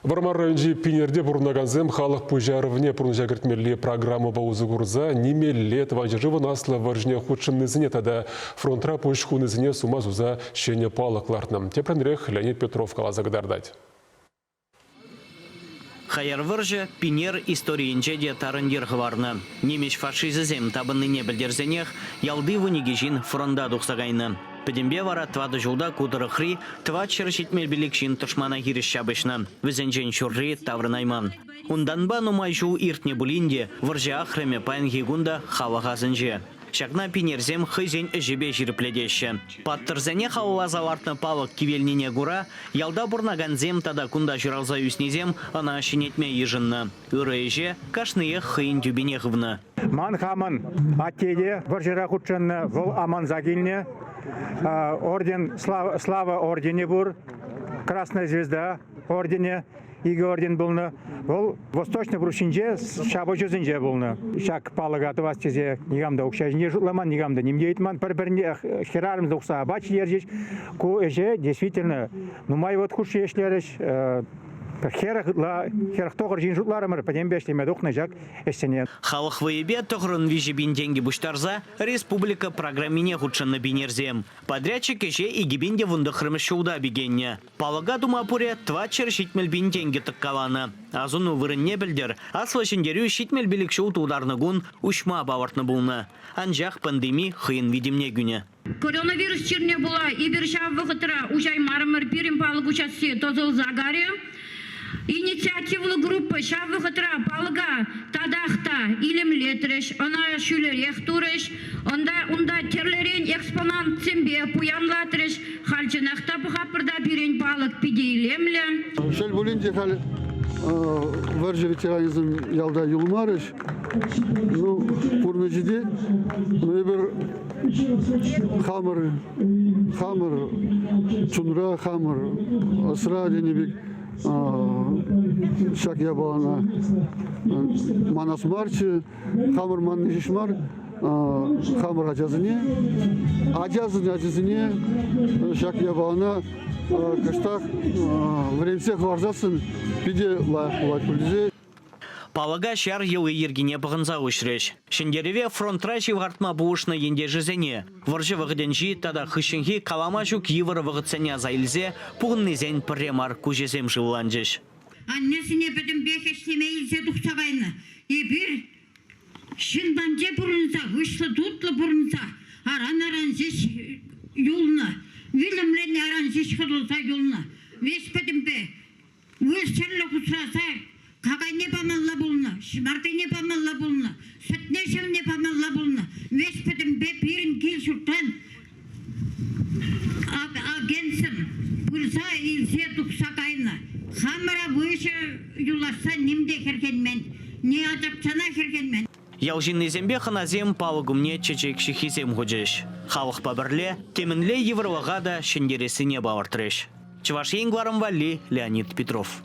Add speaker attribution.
Speaker 1: Вармар районжи пинерде бурнаганзем халық пужарывне пурнжагыртмерле программа баузы курза немелле тванжырывы наслы варжне худшыннызыне тада фронтра пушхунызыне сумазуза шене палыкларным. Тепренрех Леонид Петров калазагдардать.
Speaker 2: Хайыр выржы пинер историинче де тарындер хварны. Немеш фашизм табынныне білдерзенех ялды вынегежин фронда дұқсағайны. Педембе вара твады жылда кудырықри, тва чырышитмел білікшін тұшмана хиріш шабышны. Візенжен шурри таврынайман. Унданба нумай жу иртне булинде, выржы ахреме пайн гигунда хавағазынже. Шагна пинерзем хызен жебе жиріпледеші. Паттырзене хавалазалартны палық кивелнене гура, ялда бурнаганзем тада кунда жиралза юснезем, ана шинетме ежынны. Үрі еже кашные хыйын дюбене ғывны.
Speaker 3: Ман хаман аттеде варжыра худшынны выл аман загильне, орден слава ордене бур, Красная звезда ордене, игі орден бұлны. Ол восточны бұрышынже шабы жүзінже бұлны. Шак палығаты вастезе негамда ұқшайжынже жұтламан, негамда немдейтман. Бір-біріне херарымызды ұқса бачы ержеш. Ко эже действительно, нумай вот хуш ешлеріш, Херах тоғыр жин жұтларымыр, падембешлеме дұқны жак эстенен.
Speaker 2: Халық выебе тоғырын вижебин деньги бұштарза, республика программине худшынны бинерзем. Подрядчик эше игибинде вундықырмыш шоуда бігенне. Палыға думапуре твачыр шитмел бин деньги тыққаланы. Азуну вырынне білдер, аслашындерю шитмел білік шоу тударны гун ушма бавартны бұлны. Анжақ пандеми хыйын видимне күні.
Speaker 4: Коронавирус черне была и бершав вғытыра ужай мармыр пирим палық участие тозыл загаре. Инициативлы группа шавы хытра балга тадахта илемлетреш, она шүлерек туреш, онда терлерен экспонант цембе пуянлатреш, халчынақта бұқапырда бірен балық пидейлемлі.
Speaker 5: Шел болинде хал варжы ветеранизм ялда юлмарыш, ну, курмежиде, ну, бір хамыр, чунра хамыр, асра денебек, шак ябана манас марчы хамыр маннишмар хамыр ажазыне шак ябана кыштак времсе хварзасын пиде лайк пулизе.
Speaker 2: Палага шар елы ергене бұғынза үшреш. Шендереве фронтра жевғартма бұғышны енде жүзене. Варжы вғыденжи тада хышынхи каламажу киевары вғытсене зайлзе пұғыннезен пірремар күжезем жыланжыш.
Speaker 4: Аннесіне бідім бекештеме илзе дұқсағайны. Ебір шынданже бұрынса, ғышлы дутлы бұрынса, аран зеш юлны, вилімлен аран зеш қырылса юлны. Веш бідім бе, өз чырлы құсыраса, Қағай не памалла бұлны, шымарты не памалла бұлны, сүтне шым не памалла бұлны. Мешпедім бе бірін кел шұрттан агенсім, бұрса илсе тұқса қайны. Хамыра бұйшы юлашса немде керкенмен, не адапчана керкенмен.
Speaker 2: Ялжин незембе ханазем палығымне чечек шихизем ғыжеш. Халық пабірле, темінле евровағада шендересіне бауыртыреш. Чываш ең Леонид Петров.